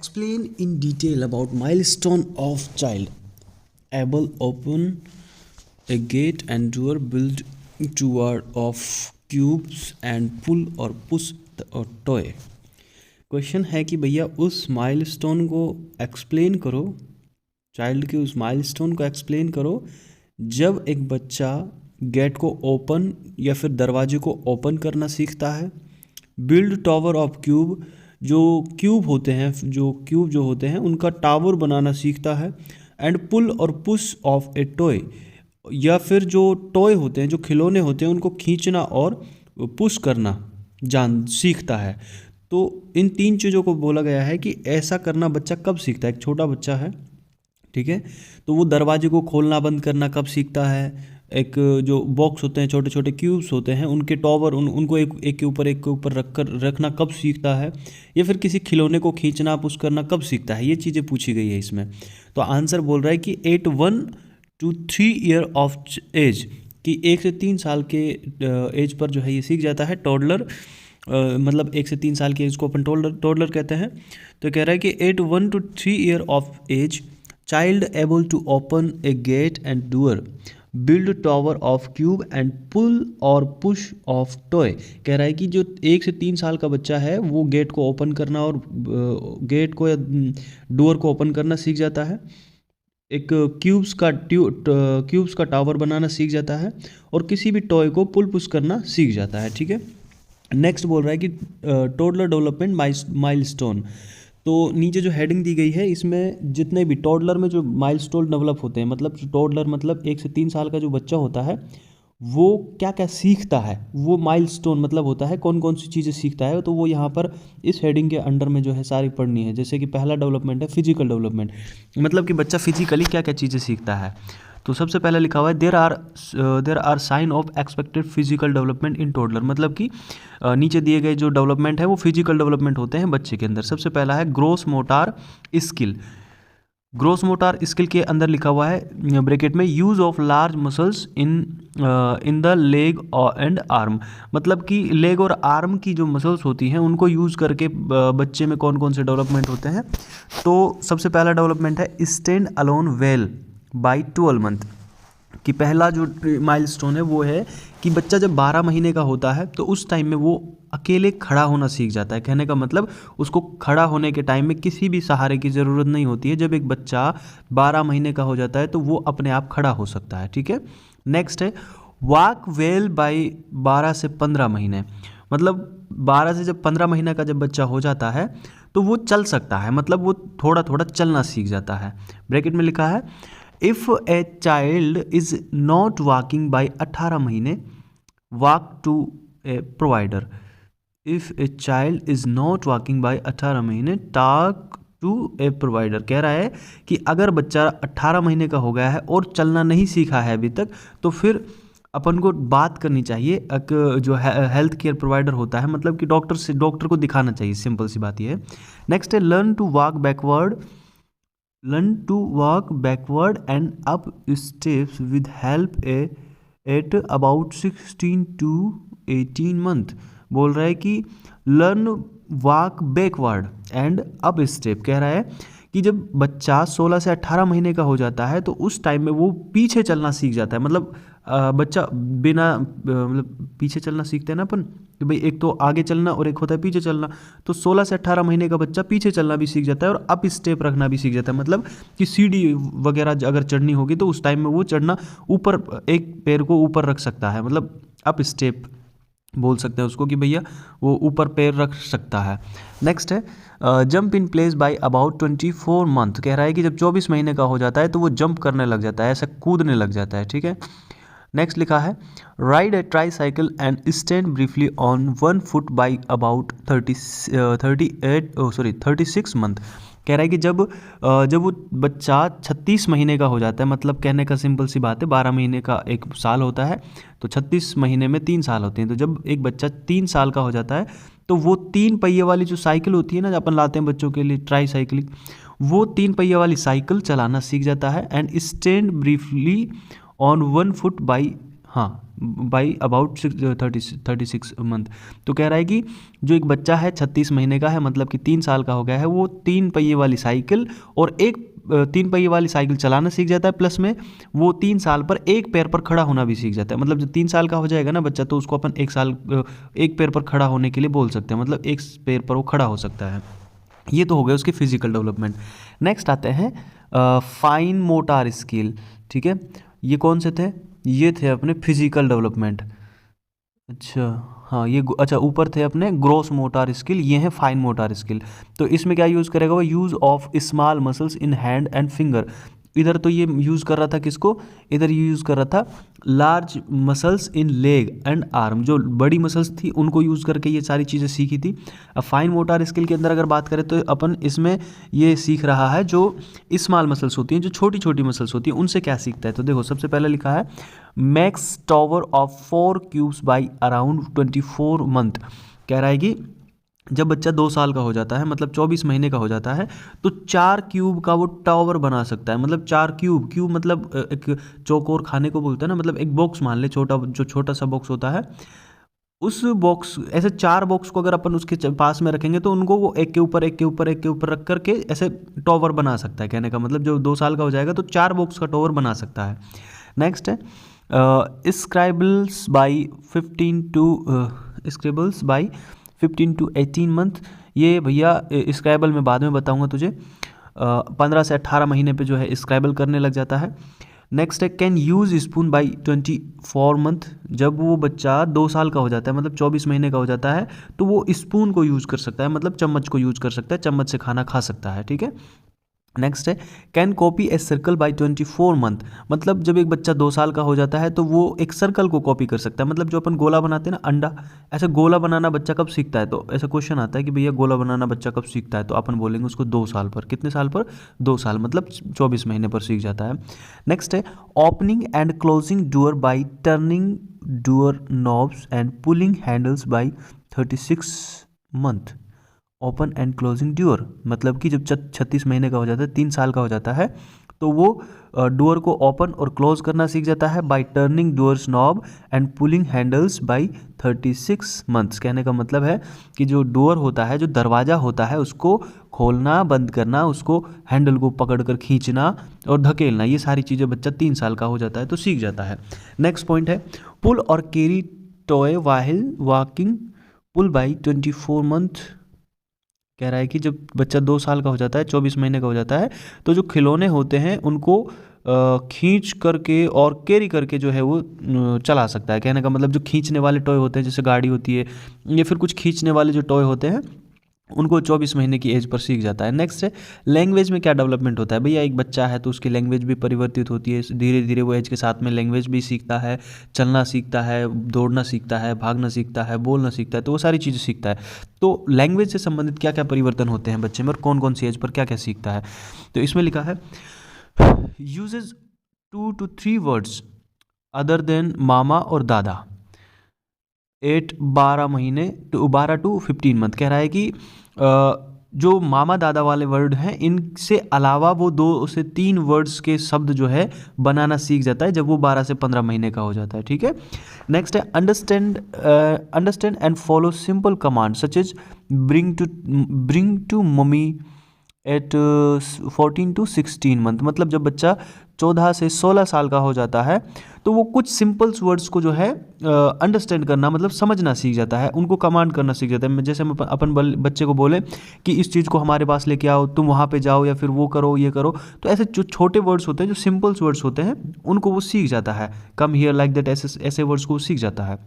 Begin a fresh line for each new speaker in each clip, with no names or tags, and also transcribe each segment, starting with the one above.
Explain in detail about milestone of child. Able open a gate and door build toward of cubes and pull or push the toy. Question है कि भैया उस milestone को explain करो, child के उस milestone को explain करो जब एक बच्चा गेट को ओपन या फिर दरवाजे को ओपन करना सीखता है, बिल्ड टावर ऑफ क्यूब, जो क्यूब होते हैं उनका टावर बनाना सीखता है, एंड पुल और पुश ऑफ ए टॉय, या फिर जो टॉय होते हैं, जो खिलौने होते हैं, उनको खींचना और पुश करना सीखता है। तो इन तीन चीज़ों को बोला गया है कि ऐसा करना बच्चा कब सीखता है। एक छोटा बच्चा है, ठीक है, तो वो दरवाजे को खोलना बंद करना कब सीखता है। एक जो बॉक्स होते हैं, छोटे छोटे क्यूब्स होते हैं, उनके टॉवर उनको एक के ऊपर रखना कब सीखता है, या फिर किसी खिलौने को खींचना पुश करना कब सीखता है। ये चीज़ें पूछी गई है इसमें। तो आंसर बोल रहा है कि 1 to 3 ईयर ऑफ एज, कि 1 से 3 साल के एज पर जो है ये सीख जाता है। टॉडलर मतलब 1 से 3 साल की एज को अपन टॉडलर कहते हैं। तो कह रहा है कि 1 to 3 year of age child able to open a gate and door, build tower of cube and pull और पुश ऑफ टॉय। कह रहा है कि जो 1 से 3 साल का बच्चा है वो गेट को ओपन करना और गेट को या डोर को ओपन करना सीख जाता है, एक क्यूब्स का टावर बनाना सीख जाता है, और किसी भी टॉय को पुल पुश करना सीख जाता है। ठीक है, नेक्स्ट बोल रहा है कि टॉडलर डेवलपमेंट माइलस्टोन। तो नीचे जो हेडिंग दी गई है इसमें जितने भी टॉडलर में जो माइलस्टोन डेवलप होते हैं, मतलब टॉडलर मतलब 1 से 3 साल का जो बच्चा होता है वो क्या क्या सीखता है, वो माइलस्टोन मतलब होता है कौन कौन सी चीज़ें सीखता है। तो वो यहाँ पर इस हेडिंग के अंडर में जो है सारी पढ़नी है। जैसे कि पहला डेवलपमेंट है फिजिकल डेवलपमेंट, मतलब कि बच्चा फिजिकली क्या क्या चीज़ें सीखता है। तो सबसे पहले लिखा हुआ है there are sign of expected physical development in toddler, मतलब कि नीचे दिए गए जो डेवलपमेंट है वो फिजिकल डेवलपमेंट होते हैं बच्चे के अंदर। सबसे पहला है gross motor skill. Gross motor skill के अंदर लिखा हुआ है ब्रैकेट में use of large muscles in the leg and arm, मतलब कि लेग और आर्म की जो मसल्स होती हैं उनको यूज़ करके बच्चे में कौन कौन से डेवलपमेंट होते हैं। तो सबसे पहला डेवलपमेंट है stand alone well by 12 month, कि पहला जो माइलस्टोन है वो है कि बच्चा जब 12 महीने का होता है तो उस टाइम में वो अकेले खड़ा होना सीख जाता है। कहने का मतलब उसको खड़ा होने के टाइम में किसी भी सहारे की ज़रूरत नहीं होती है। जब एक बच्चा 12 महीने का हो जाता है तो वो अपने आप खड़ा हो सकता है। ठीक है, नेक्स्ट है वॉक वेल बाय 12 से 15 महीने, मतलब 12 से जब 15 महीने का जब बच्चा हो जाता है तो वो चल सकता है, मतलब वो थोड़ा थोड़ा चलना सीख जाता है। ब्रैकेट में लिखा है if a child is not walking by 18 महीने walk to a provider. If a child is not walking by 18 महीने टॉक टू ए प्रोवाइडर। कह रहा है कि अगर बच्चा 18 महीने का हो गया है और चलना नहीं सीखा है अभी तक, तो फिर अपन को बात करनी चाहिए। एक जो हेल्थ केयर प्रोवाइडर होता है, मतलब कि डॉक्टर को दिखाना चाहिए। सिंपल सी बात ये है। नेक्स्ट है learn to walk backward and up steps with help at about 16 to 18 month. बोल रहा है कि learn walk backward and up step. कह रहा है कि जब बच्चा 16 से 18 महीने का हो जाता है तो उस टाइम में वो पीछे चलना सीख जाता है। मतलब बच्चा बिना मतलब पीछे चलना सीखते हैं ना अपन, कि भाई एक तो आगे चलना और एक होता है पीछे चलना। तो 16 से 18 महीने का बच्चा पीछे चलना भी सीख जाता है और अप स्टेप रखना भी सीख जाता है। मतलब कि सीढ़ी वगैरह अगर चढ़नी होगी तो उस टाइम में वो चढ़ना ऊपर, एक पैर को ऊपर रख सकता है, मतलब अप स्टेप बोल सकते हैं उसको, कि भैया वो ऊपर पैर रख सकता है। नेक्स्ट है jump in place by about 24 month. कह रहा है कि जब 24 महीने का हो जाता है तो वो जंप करने लग जाता है, ऐसा कूदने लग जाता है। ठीक है, नेक्स्ट लिखा है ride A try cycle and stand briefly on 1 foot by about 36 month. कह रहा है कि जब वो बच्चा 36 महीने का हो जाता है, मतलब कहने का सिंपल सी बात है 12 महीने का 1 साल होता है तो 36 महीने में 3 साल होते हैं। तो जब एक बच्चा 3 साल का हो जाता है तो वो 3 पहिए वाली जो साइकिल होती है ना, जो अपन लाते हैं बच्चों के लिए ट्राई साइकिलिंग, वो 3 पहिए वाली साइकिल चलाना सीख जाता है। And stand briefly on 1 foot by by about 36 month. तो कह रहा है कि जो एक बच्चा है 36 महीने का है, मतलब कि 3 साल का हो गया है, वो 3 पहिए वाली साइकिल और एक 3 पहिए वाली साइकिल चलाना सीख जाता है, प्लस में वो 3 साल पर एक पैर पर खड़ा होना भी सीख जाता है। मतलब जब 3 साल का हो जाएगा ना बच्चा, तो उसको अपन एक पैर पर खड़ा होने के लिए बोल सकते हैं, मतलब एक पैर पर वो खड़ा हो सकता है। ये तो हो गया उसकी फिजिकल डेवलपमेंट। नेक्स्ट आते हैं फाइन मोटार स्किल। ठीक है, ये कौन से थे? ये थे अपने फिजिकल डेवलपमेंट। अच्छा, हाँ ये अच्छा ऊपर थे अपने ग्रॉस मोटार स्किल, ये है फाइन मोटार स्किल। तो इसमें क्या यूज़ करेगा वो? Use of small muscles in hand and finger. इधर तो ये यूज़ कर रहा था किसको? इधर ये यूज़ कर रहा था large muscles in leg and arm, जो बड़ी मसल्स थी उनको यूज़ करके ये सारी चीज़ें सीखी थी। अब फाइन मोटार स्किल के अंदर अगर बात करें तो अपन इसमें ये सीख रहा है जो स्मॉल मसल्स होती हैं, जो छोटी छोटी मसल्स होती हैं, उनसे क्या सीखता है? तो देखो सबसे पहले लिखा है max tower of 4 cubes by around 24 month. कह रहा है कि जब बच्चा 2 साल का हो जाता है, मतलब 24 महीने का हो जाता है, तो 4 क्यूब का वो टावर बना सकता है। मतलब 4 क्यूब, क्यूब मतलब एक चौकोर खाने को बोलते हैं ना, मतलब एक बॉक्स मान ले, छोटा जो छोटा सा बॉक्स होता है, उस बॉक्स, ऐसे 4 बॉक्स को अगर अपन उसके पास में रखेंगे तो उनको वो एक के ऊपर एक के ऊपर एक के ऊपर रख करके ऐसे टावर बना सकता है। कहने का मतलब जो 2 साल का हो जाएगा तो 4 बॉक्स का टावर बना सकता है। नेक्स्ट है स्क्राइबल्स बाई 15 टू 18 मंथ। ये भैया स्क्राइबल में बाद में बताऊंगा तुझे। 15 से 18 महीने पे जो है स्क्राइबल करने लग जाता है। नेक्स्ट है can use spoon by 24 month. जब वो बच्चा 2 साल का हो जाता है, मतलब 24 महीने का हो जाता है, तो वो स्पून को यूज़ कर सकता है, मतलब चम्मच को यूज़ कर सकता है, चम्मच से खाना खा सकता है। ठीक है, नेक्स्ट है can copy a circle by 24 month. मतलब जब एक बच्चा 2 साल का हो जाता है तो वो एक सर्कल को कॉपी कर सकता है। मतलब जो अपन गोला बनाते हैं ना, अंडा, ऐसे गोला बनाना बच्चा कब सीखता है? तो ऐसा क्वेश्चन आता है कि भैया गोला बनाना बच्चा कब सीखता है? तो अपन बोलेंगे उसको 2 साल पर। कितने साल पर? 2 साल, मतलब 24 महीने पर सीख जाता है। नेक्स्ट है opening and closing door by turning door knobs and pulling handles by 36 month. Open and closing door मतलब कि जब 36 महीने का हो जाता है, 3 साल का हो जाता है, तो वो डोर को ओपन और क्लोज करना सीख जाता है by turning doors knob and pulling handles by 36 months. कहने का मतलब है कि जो डोर होता है, जो दरवाज़ा होता है, उसको खोलना बंद करना, उसको हैंडल को पकड़ कर खींचना और धकेलना, ये सारी चीज़ें बच्चा 3 साल का हो जाता है तो सीख जाता है। नेक्स्ट पॉइंट है पुल और carry toy while walking. Pull by 24 month. कह रहा है कि जब बच्चा 2 साल का हो जाता है, 24 महीने का हो जाता है, तो जो खिलौने होते हैं उनको खींच करके और कैरी करके जो है वो चला सकता है। कहने का मतलब जो खींचने वाले टॉय होते हैं, जैसे गाड़ी होती है या फिर कुछ खींचने वाले जो टॉय होते हैं, उनको 24 महीने की एज पर सीख जाता है। नेक्स्ट है लैंग्वेज में क्या डेवलपमेंट होता है। भैया एक बच्चा है तो उसकी लैंग्वेज भी परिवर्तित होती है, धीरे धीरे वो एज के साथ में लैंग्वेज भी सीखता है, चलना सीखता है, दौड़ना सीखता है, भागना सीखता है, बोलना सीखता है, तो वो सारी चीज़ें सीखता है। तो लैंग्वेज से संबंधित क्या क्या परिवर्तन होते हैं बच्चे में और कौन कौन सी एज पर क्या क्या सीखता है? तो इसमें लिखा है uses 2 to 3 words other than मामा और दादा 12 महीने टू 12 to 15 मंथ। कह रहा है कि जो मामा दादा वाले वर्ड हैं, इनसे अलावा वो 2 से 3 वर्ड्स के शब्द जो है बनाना सीख जाता है जब वो 12 से 15 महीने का हो जाता है। ठीक है, नेक्स्ट है understand and follow simple command such as bring to mummy at 14 to 16 month. मतलब जब बच्चा 14 से 16 साल का हो जाता है तो वो कुछ सिंपल्स वर्ड्स को जो है अंडरस्टैंड करना, मतलब समझना सीख जाता है, उनको कमांड करना सीख जाता है। जैसे हम अपन बच्चे को बोले कि इस चीज़ को हमारे पास लेके आओ, तुम वहाँ पे जाओ, या फिर वो करो, ये करो, तो ऐसे जो छोटे वर्ड्स होते हैं, जो सिंपल्स वर्ड्स होते हैं, उनको वो सीख जाता है। कम हियर लाइक दैट, ऐसे वर्ड्स को सीख जाता है।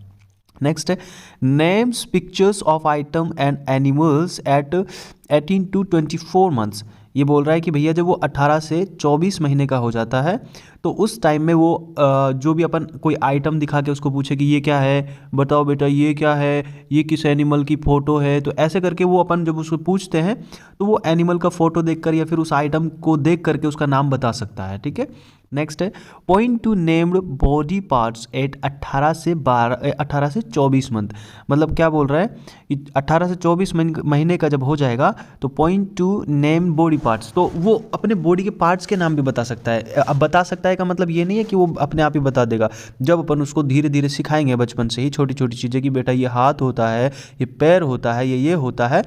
नेक्स्ट है names pictures of item and animals at 18 to 24 months. ये बोल रहा है कि भैया जब वो 18 से 24 महीने का हो जाता है तो उस टाइम में वो जो भी अपन कोई आइटम दिखा के उसको पूछे कि ये क्या है, बताओ बेटा ये क्या है, ये किस एनिमल की फ़ोटो है, तो ऐसे करके वो अपन जब उसको पूछते हैं तो वो एनिमल का फ़ोटो देखकर या फिर उस आइटम को देख करके उसका नाम बता सकता है। ठीक है, नेक्स्ट है point to named body parts at 18 से 24 मंथ। मतलब क्या बोल रहा है कि 18 से 24 महीने का जब हो जाएगा तो point two name body parts, तो वो अपने बॉडी के पार्ट्स के नाम भी बता सकता है। अब बता सकता है का मतलब ये नहीं है कि वो अपने आप ही बता देगा। जब अपन उसको धीरे धीरे सिखाएंगे बचपन से ही छोटी छोटी चीज़ें कि बेटा ये हाथ होता है, ये पैर होता है, ये होता है,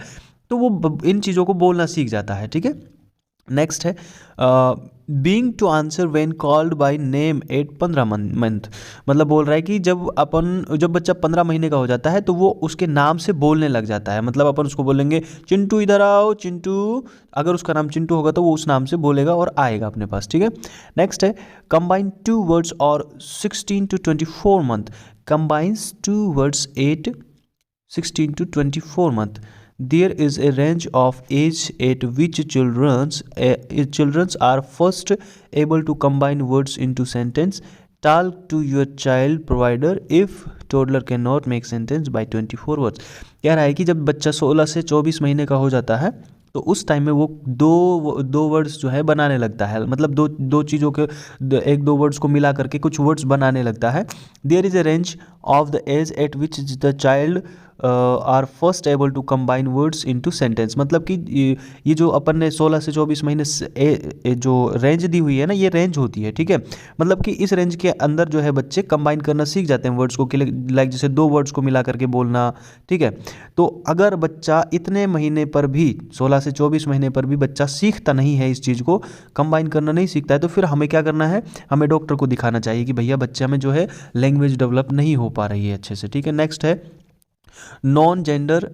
तो वो इन चीज़ों को बोलना सीख जाता है। ठीक है, नेक्स्ट है being to answer when called by name at 15 month. मतलब बोल रहा है कि जब बच्चा 15 महीने का हो जाता है तो वो उसके नाम से बोलने लग जाता है। मतलब अपन उसको बोलेंगे चिंटू इधर आओ चिंटू, अगर उसका नाम चिंटू होगा तो वो उस नाम से बोलेगा और आएगा अपने पास। ठीक है, नेक्स्ट है कंबाइन 2 वर्ड्स और 16 to 24 month. Combines 2 words 8 16 to 24 month. There is a range of age at which children are first able to combine words into sentence. Talk to your child provider if toddler cannot make sentence by 24 words. कह रहा है कि जब बच्चा 16 से 24 महीने का हो जाता है तो उस टाइम में वो दो वर्ड्स जो है बनाने लगता है। मतलब दो चीज़ों के एक दो वर्ड्स को मिला करके कुछ वर्ड्स बनाने लगता है। There is a range of the age at which the child are first able to combine words into sentence. मतलब कि ये जो अपन ने 16 से 24 महीने जो रेंज दी हुई है ना, ये रेंज होती है। ठीक है, मतलब कि इस रेंज के अंदर जो है बच्चे कंबाइन करना सीख जाते हैं वर्ड्स को, कि लाइक जैसे दो वर्ड्स को मिला करके बोलना। ठीक है, तो अगर बच्चा इतने महीने पर भी 16 से 24 महीने पर भी बच्चा सीखता नहीं है, इस चीज़ को कंबाइन करना नहीं सीखता है, तो फिर हमें क्या करना है, हमें डॉक्टर को दिखाना चाहिए कि भैया बच्चे में जो है लैंग्वेज डेवलप नहीं हो पा रही है अच्छे से। ठीक है, नेक्स्ट है non gender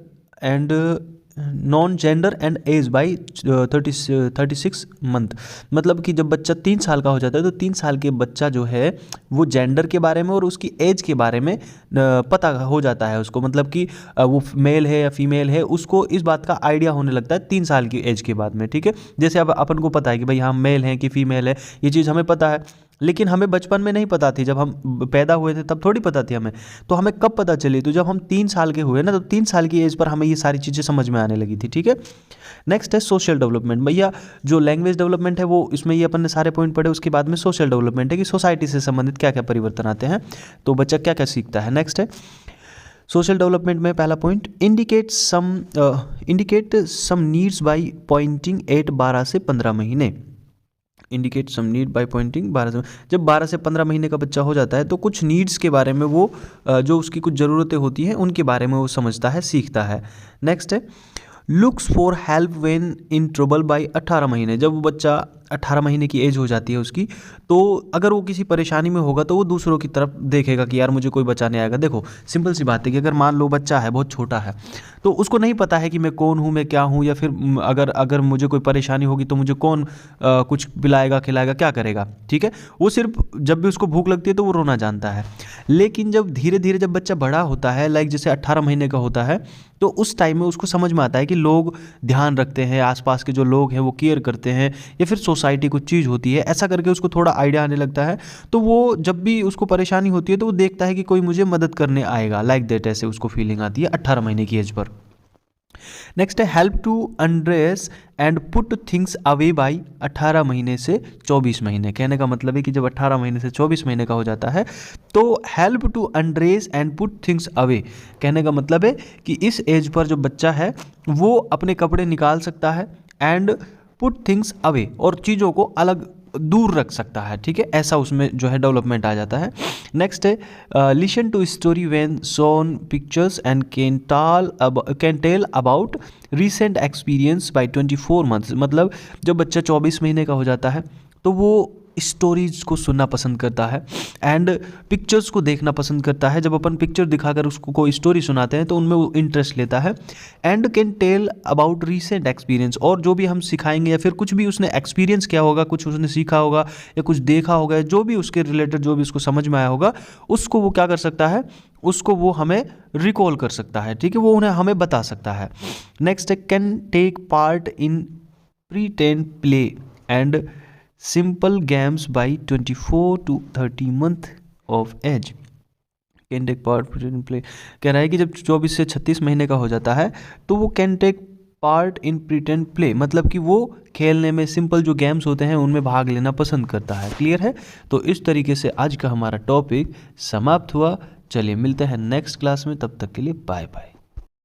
and age by 36 month. मतलब कि जब बच्चा 3 साल का हो जाता है तो 3 साल के बच्चा जो है वो जेंडर के बारे में और उसकी एज के बारे में पता हो जाता है उसको। मतलब कि वो मेल है या फीमेल है, उसको इस बात का आइडिया होने लगता है 3 साल की एज के बाद में। ठीक है, जैसे अब अपन को पता है कि भाई हम मेल हैं कि फीमेल है, ये चीज़ हमें पता है, लेकिन हमें बचपन में नहीं पता थी। जब हम पैदा हुए थे तब थोड़ी पता थी हमें, तो हमें कब पता चली, तो जब हम 3 साल के हुए ना, तो 3 साल की एज पर हमें ये सारी चीज़ें समझ में आने लगी थी। ठीक है, नेक्स्ट है सोशल डेवलपमेंट। भैया जो लैंग्वेज डेवलपमेंट है वो इसमें ये अपन ने सारे पॉइंट पढ़े, उसके बाद में सोशल डेवलपमेंट है कि सोसाइटी से संबंधित क्या क्या परिवर्तन आते हैं, तो बच्चा क्या क्या सीखता है। नेक्स्ट है सोशल डेवलपमेंट में पहला point indicate some needs by pointing at 12 से 15 महीने। Indicate some need by pointing 12 से, जब 12 से 15 महीने का बच्चा हो जाता है तो कुछ नीड्स के बारे में वो जो उसकी कुछ ज़रूरतें होती हैं उनके बारे में वो समझता है, सीखता है। नेक्स्ट है looks for help when in trouble by 18 महीने। जब वो बच्चा 18 महीने की एज हो जाती है उसकी, तो अगर वो किसी परेशानी में होगा तो वो दूसरों की तरफ देखेगा कि यार मुझे कोई बचाने आएगा। देखो सिंपल सी बात है कि अगर मान लो बच्चा है बहुत छोटा है तो उसको नहीं पता है कि मैं कौन हूँ, मैं क्या हूँ, या फिर अगर मुझे कोई परेशानी होगी तो मुझे कौन कुछ पिलाएगा खिलाएगा क्या करेगा। ठीक है, वो सिर्फ जब भी उसको भूख लगती है तो वो रोना जानता है। लेकिन जब धीरे धीरे जब बच्चा बड़ा होता है, लाइक जैसे 18 महीने का होता है, तो उस टाइम में उसको समझ में आता है कि लोग ध्यान रखते हैं, आसपास के जो लोग हैं वो केयर करते हैं, या फिर सोसाइटी कुछ चीज़ होती है, ऐसा करके उसको थोड़ा आइडिया आने लगता है। तो वो जब भी उसको परेशानी होती है तो वो देखता है कि कोई मुझे मदद करने आएगा, लाइक दैट, ऐसे उसको फीलिंग आती है 18 महीने की एज पर। नेक्स्ट है help to undress and put things away by 18 महीने से 24 महीने। कहने का मतलब है कि जब 18 महीने से 24 महीने का हो जाता है तो help to undress and put things away. कहने का मतलब है कि इस एज पर जो बच्चा है वो अपने कपड़े निकाल सकता है, एंड पुट थिंग्स अवे, और चीज़ों को अलग दूर रख सकता है। ठीक है, ऐसा उसमें जो है डेवलपमेंट आ जाता है। नेक्स्ट है listen to story when shown pictures and can tell about recent experience by 24 months. मतलब जब बच्चा 24 महीने का हो जाता है तो वो स्टोरीज को सुनना पसंद करता है एंड पिक्चर्स को देखना पसंद करता है। जब अपन पिक्चर दिखाकर उसको कोई स्टोरी सुनाते हैं तो उनमें वो इंटरेस्ट लेता है। And can tell about recent experience, और जो भी हम सिखाएंगे या फिर कुछ भी उसने एक्सपीरियंस किया होगा, कुछ उसने सीखा होगा या कुछ देखा होगा, जो भी उसके रिलेटेड जो भी उसको समझ में आया होगा, उसको वो क्या कर सकता है, उसको वो हमें रिकॉल कर सकता है। ठीक है, वो उन्हें हमें बता सकता है। नेक्स्ट है can take part in pretend play and simple games by 24 to 30 month of age. Can take part in play कह रहा है कि जब 24 से 36 महीने का हो जाता है तो वो can take part in pretend play, मतलब कि वो खेलने में, सिंपल जो गेम्स होते हैं उनमें भाग लेना पसंद करता है। क्लियर है? तो इस तरीके से आज का हमारा टॉपिक समाप्त हुआ। चलिए मिलते हैं नेक्स्ट क्लास में, तब तक के लिए बाय बाय।